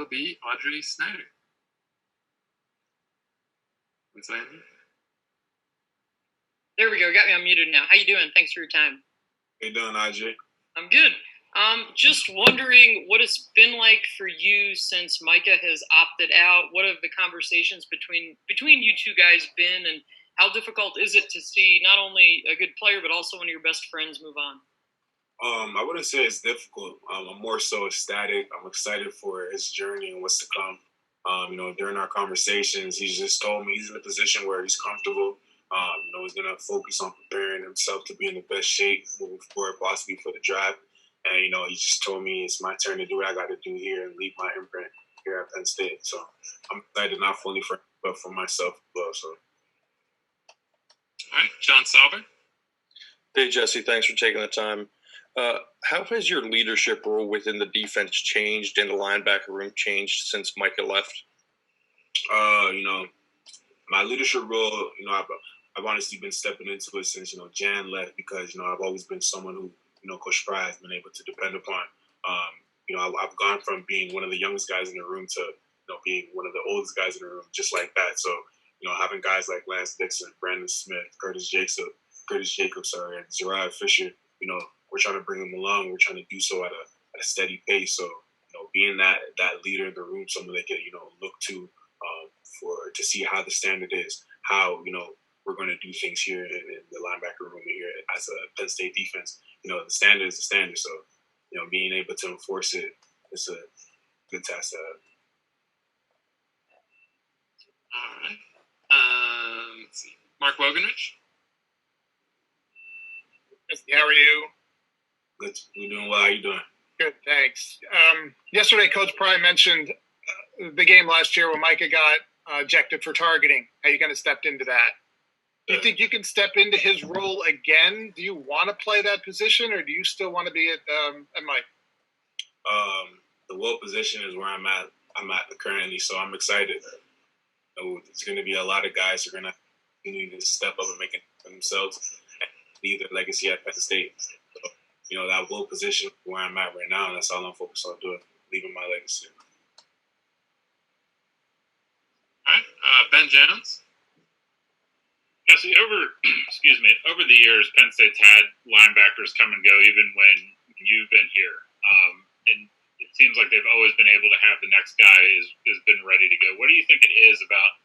be Audrey Snyder. What's that? There we go. Got me unmuted now. How you doing? Thanks for your time. How you doing, Audrey? I'm good. Just wondering what it's been like for you since Micah has opted out. What have the conversations between you two guys been, and how difficult is it to see not only a good player but also one of your best friends move on? I wouldn't say it's difficult. I'm more so ecstatic. I'm excited for his journey and what's to come. During our conversations, he's just told me he's in a position where he's comfortable. He's going to focus on preparing himself to be in the best shape moving forward, possibly for the draft. And, he just told me it's my turn to do what I got to do here and leave my imprint here at Penn State. So I'm excited not only for him, but for myself as well. So. All right, John Sauber. Hey, Jesse, thanks for taking the time. How has your leadership role within the defense changed and the linebacker room changed since Micah left? My leadership role, I've honestly been stepping into it since, Jan left because, I've always been someone who, Coach Fry has been able to depend upon. I've gone from being one of the youngest guys in the room to, being one of the oldest guys in the room, just like that. So, having guys like Lance Dixon, Brandon Smith, Curtis Jacobs, and Zariah Fisher, we're trying to bring them along. We're trying to do so at a steady pace. So, being that leader in the room, someone they can, look to to see how the standard is, how, we're going to do things here in the linebacker room here as a Penn State defense. The standard is the standard. So, being able to enforce it is a good task to have. All right. Let's see. Mark Wogenrich. How are you? Good. We're doing well. How you doing? Good, thanks. Yesterday, Coach Pry mentioned the game last year when Micah got ejected for targeting, how you kind of stepped into that. Do you think you can step into his role again? Do you want to play that position, or do you still want to be at Mike? The will position is where I'm at currently, so I'm excited. There's going to be a lot of guys who are going to need to step up and make it for themselves and leave their legacy at Penn State. So, that will position where I'm at right now, and that's all I'm focused on doing, leaving my legacy. All right, Ben Jones. Jesse, over the years, Penn State's had linebackers come and go, even when you've been here. And it seems like they've always been able to have the next guy has been ready to go. What do you think it is about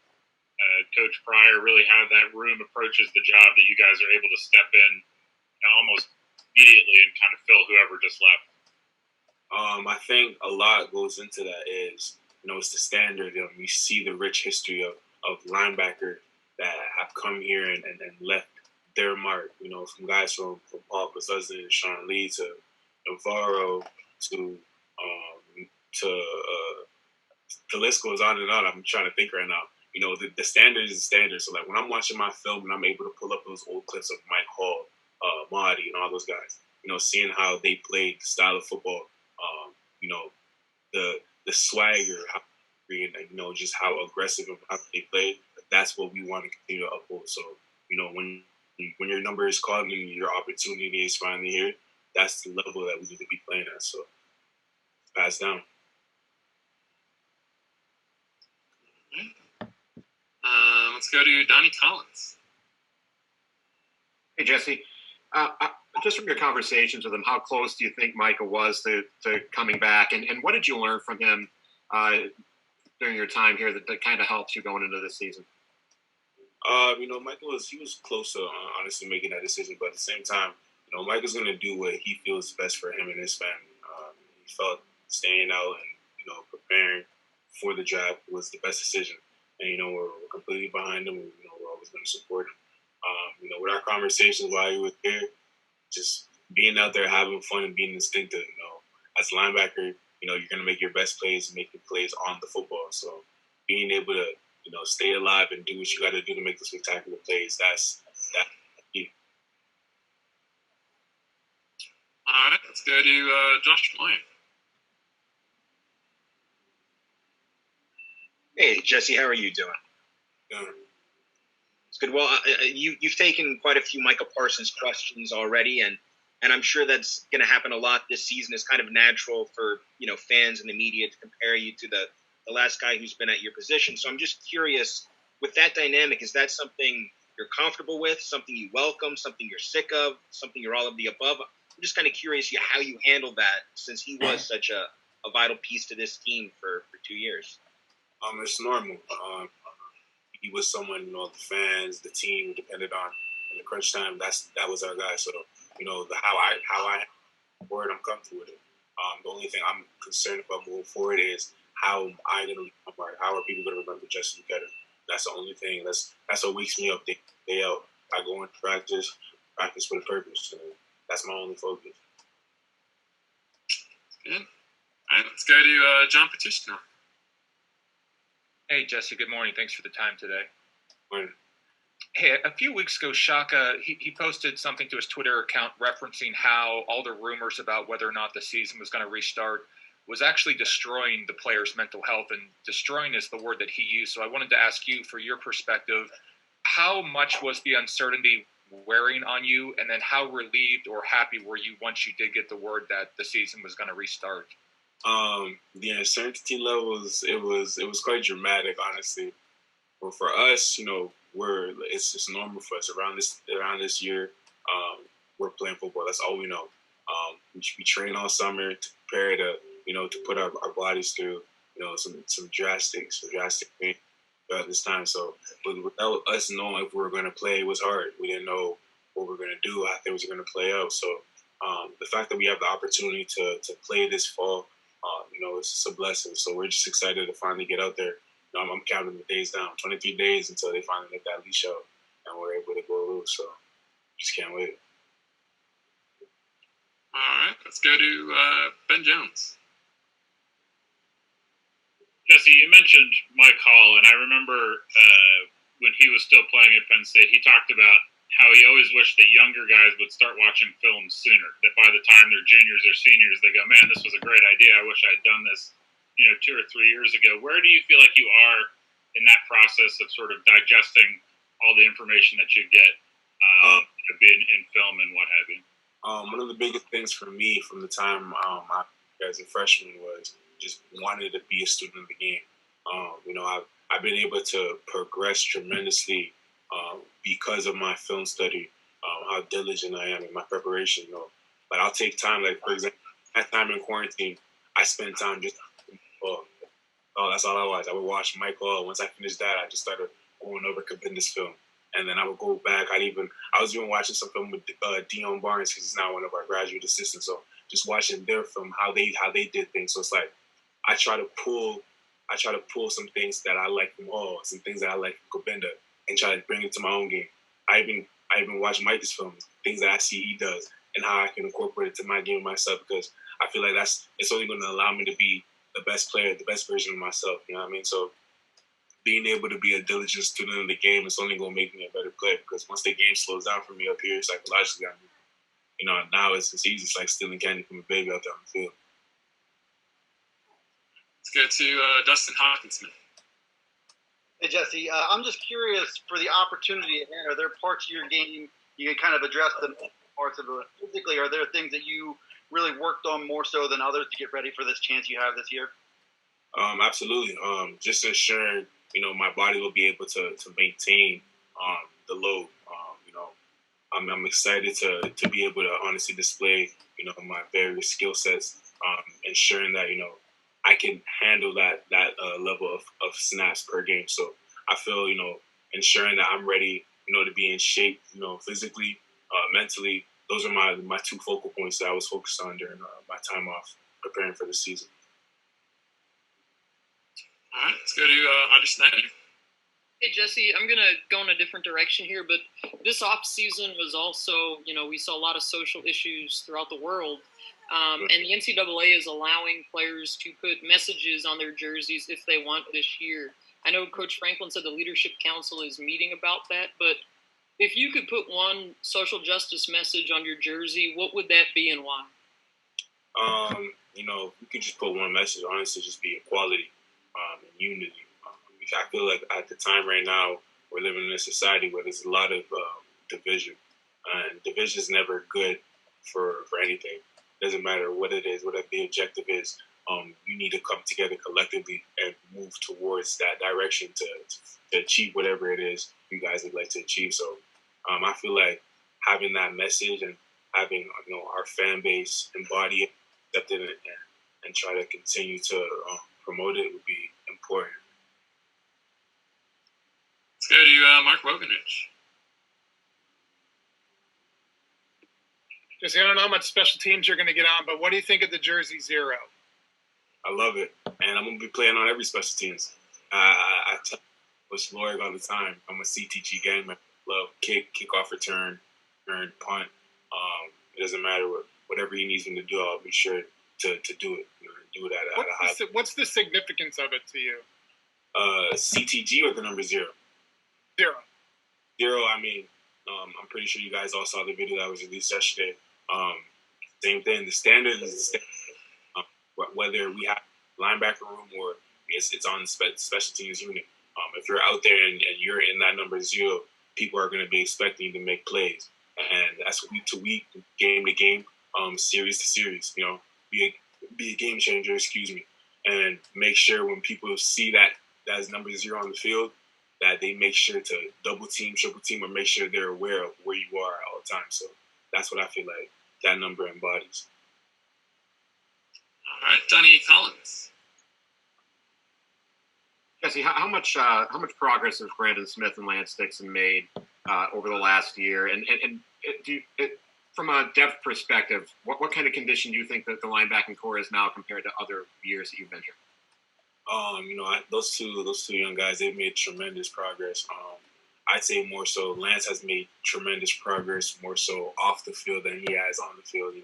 Coach Pryor, really how that room approaches the job that you guys are able to step in almost immediately and kind of fill whoever just left? I think a lot goes into that is, it's the standard. You see the rich history of linebacker that have come here and left their mark, from guys from Paul Pasuzzi and Sean Lee to Navarro to the list goes on and on. I'm trying to think right now. The standard is the standard. So, like, when I'm watching my film and I'm able to pull up those old clips of Mike Hall, Marty, and all those guys, seeing how they played the style of football, the swagger, and, just how aggressive and how they played, that's what we want to continue to uphold. So, when your number is called and your opportunity is finally here, that's the level that we need to be playing at. So, pass down. Let's go to Donnie Collins. Hey, Jesse. Just from your conversations with him, how close do you think Micah was to coming back? And what did you learn from him during your time here that kind of helps you going into this season? Micah was close to honestly making that decision, but at the same time, Micah's going to do what he feels best for him and his family. He felt staying out and, preparing for the draft was the best decision. And, we're completely behind him. We're always going to support him. With our conversations while he was here, just being out there, having fun and being instinctive, as a linebacker, you're going to make your best plays, making plays on the football. So being able to, stay alive and do what you got to do to make the spectacular plays, that's key. All right, let's go to Josh Moyen. Hey, Jesse, how are you doing? It's good. Well, you've taken quite a few Micah Parsons questions already, and and I'm sure that's going to happen a lot this season. It's kind of natural for, fans and the media to compare you to the last guy who's been at your position. So I'm just curious, with that dynamic, is that something you're comfortable with, something you welcome, something you're sick of, something you're all of the above? I'm just kind of curious how you handle that, since he was such a vital piece to this team for 2 years. It's normal. He was someone, the fans, the team depended on in the crunch time. That was our guy. So, how I word, I'm comfortable with it. The only thing I'm concerned about moving forward is how am I going to remember? How are people going to remember Jesse Luketa? That's the only thing. That's what wakes me up day out. I go in practice with a purpose. So that's my only focus. Good. All right, let's go to John Petrucci now. Hey, Jesse, good morning. Thanks for the time today. Morning. Hey, a few weeks ago, Shaka, he posted something to his Twitter account referencing how all the rumors about whether or not the season was going to restart was actually destroying the players' mental health, and destroying is the word that he used. So I wanted to ask you, for your perspective, how much was the uncertainty wearing on you, and then how relieved or happy were you once you did get the word that the season was going to restart? The uncertainty levels, it was quite dramatic, honestly. But for us, it's just normal for us around this year. We're playing football. That's all we know. We train all summer to prepare to put our bodies through some drastic things at this time. So, but without us knowing if we were going to play, it was hard. We didn't know what we were going to do, how things were going to play out. So, the fact that we have the opportunity to play this fall, it's just a blessing. So we're just excited to finally get out there. I'm counting the days down, 23 days until they finally let that leash out and we're able to go loose. So just can't wait. All right, let's go to Ben Jones. Jesse, you mentioned Mike Hall, and I remember when he was still playing at Penn State, he talked about how he always wished that younger guys would start watching film sooner, that by the time they're juniors or seniors, they go, man, this was a great idea. I wish I had done this, 2 or 3 years ago. Where do you feel like you are in that process of sort of digesting all the information that you get being in film and what have you? One of the biggest things for me from the time as a freshman was just wanted to be a student of the game. I've been able to progress tremendously because of my film study, how diligent I am in my preparation. But I'll take time. Like, for example, that time in quarantine, I spent time just that's all I watched. I would watch Michael. Once I finished that, I just started going over Cabinda's film. And then I would go back. I was even watching some film with Dion Barnes, because he's now one of our graduate assistants. So just watching their film, how they did things. So it's like I try to pull some things that I like from Hall, some things that I like from Cabinda, and try to bring it to my own game. I even watch Micah's films, things that I see he does, and how I can incorporate it to my game myself, because I feel like it's only going to allow me to be the best player, the best version of myself. You know what I mean? So being able to be a diligent student of the game is only going to make me a better player, because once the game slows down for me up here psychologically, now it's easy. It's like stealing candy from a baby out there on the field. Let's go to Dustin Hawkinson. Hey, Jesse, I'm just curious, for the opportunity at hand, are there parts of your game you can kind of address the parts of it physically? Are there things that you really worked on more so than others to get ready for this chance you have this year? Absolutely. Just ensuring, my body will be able to maintain the load. I'm excited to be able to honestly display, my various skill sets, ensuring that, I can handle that level of snaps per game. So I feel, ensuring that I'm ready, to be in shape, physically, mentally. Those are my two focal points that I was focused on during my time off preparing for the season. All right, let's go to Audrey Snyder. Hey, Jesse, I'm going to go in a different direction here, but this off-season was also, we saw a lot of social issues throughout the world. And the NCAA is allowing players to put messages on their jerseys if they want this year. I know Coach Franklin said the Leadership Council is meeting about that, but if you could put one social justice message on your jersey, what would that be and why? You could just put one message, honestly, just be equality and unity. I feel like at the time right now, we're living in a society where there's a lot of division. And division is never good for anything. It doesn't matter what it is, whatever the objective is. You need to come together collectively and move towards that direction to achieve whatever it is you guys would like to achieve. So I feel like having that message and having our fan base embody it, accept it, and try to continue to promote it would be important. Let's go to Mark Woganich. Jesse, I don't know how much special teams you're going to get on, but what do you think of the jersey 0? I love it, and I'm going to be playing on every special teams. I tell Coach Lorig all the time, I'm a CTG gamer. Love kickoff return, punt. It doesn't matter whatever he needs me to do, I'll be sure to do it. Do it at a high level. What's the significance of it to you? CTG or the number 0? 0. 0, I mean, I'm pretty sure you guys all saw the video that was released yesterday. Same thing. The standard is the standard. Whether we have linebacker room or it's on the special teams unit. If you're out there and you're in that number 0, people are going to be expecting you to make plays. And that's week to week, game to game, series to series. Be a game changer, and make sure when people see that as number 0 on the field, that they make sure to double team, triple team, or make sure they're aware of where you are all the time. So that's what I feel like that number embodies. All right, Donnie Collins. Jesse, how much progress has Brandon Smith and Lance Dixon made over the last year? And from a depth perspective, what kind of condition do you think that the linebacking core is now compared to other years that you've been here? Those two young guys, they've made tremendous progress. I'd say more so Lance has made tremendous progress more so off the field than he has on the field.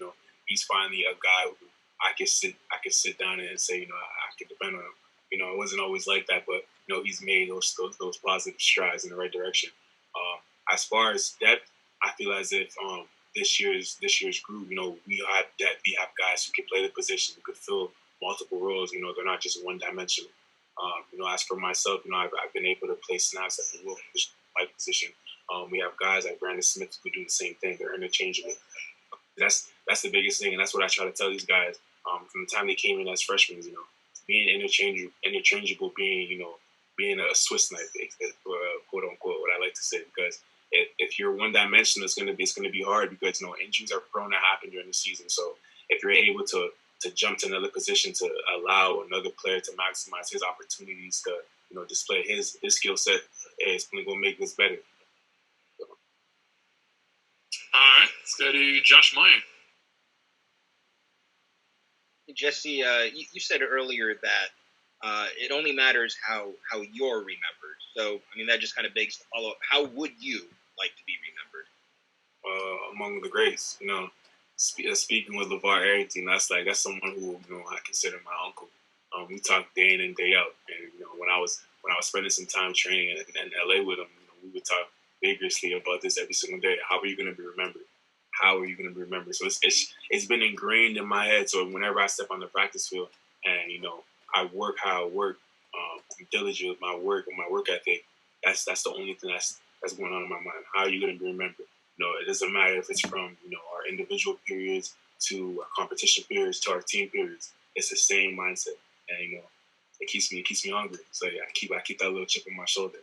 He's finally a guy who I could sit down and say, I could depend on him. It wasn't always like that, but he's made those positive strides in the right direction. As far as depth, I feel as if this year's group, we have depth. We have guys who can play the position, who could fill multiple roles. They're not just one dimensional. As for myself, I've been able to play snaps at the will position. We have guys like Brandon Smith who do the same thing. They're interchangeable. That's the biggest thing, and that's what I try to tell these guys from the time they came in as freshmen. Being interchangeable, being a Swiss knife, quote unquote, what I like to say, because if you're one dimensional, it's gonna be hard because injuries are prone to happen during the season. So if you're able to jump to another position to allow another player to maximize his opportunities to display his skill set, it's gonna make this better. All right, let's go to Josh Meyer. Jesse, you said earlier that it only matters how you're remembered. So, that just kind of begs to follow up. How would you like to be remembered? Among the greats, speaking with LaVar Arrington, that's someone who I consider my uncle. We talk day in and day out, and when I was spending some time training in LA with him, we would talk vigorously about this every single day. How are you going to be remembered? How are you going to be remembered? So it's been ingrained in my head. So whenever I step on the practice field and I work how I work, I'm diligent with my work and my work ethic. That's the only thing that's going on in my mind. How are you going to be remembered? It doesn't matter if it's from our individual periods to our competition periods to our team periods. It's the same mindset, and it keeps me hungry. So yeah, I keep that little chip on my shoulder.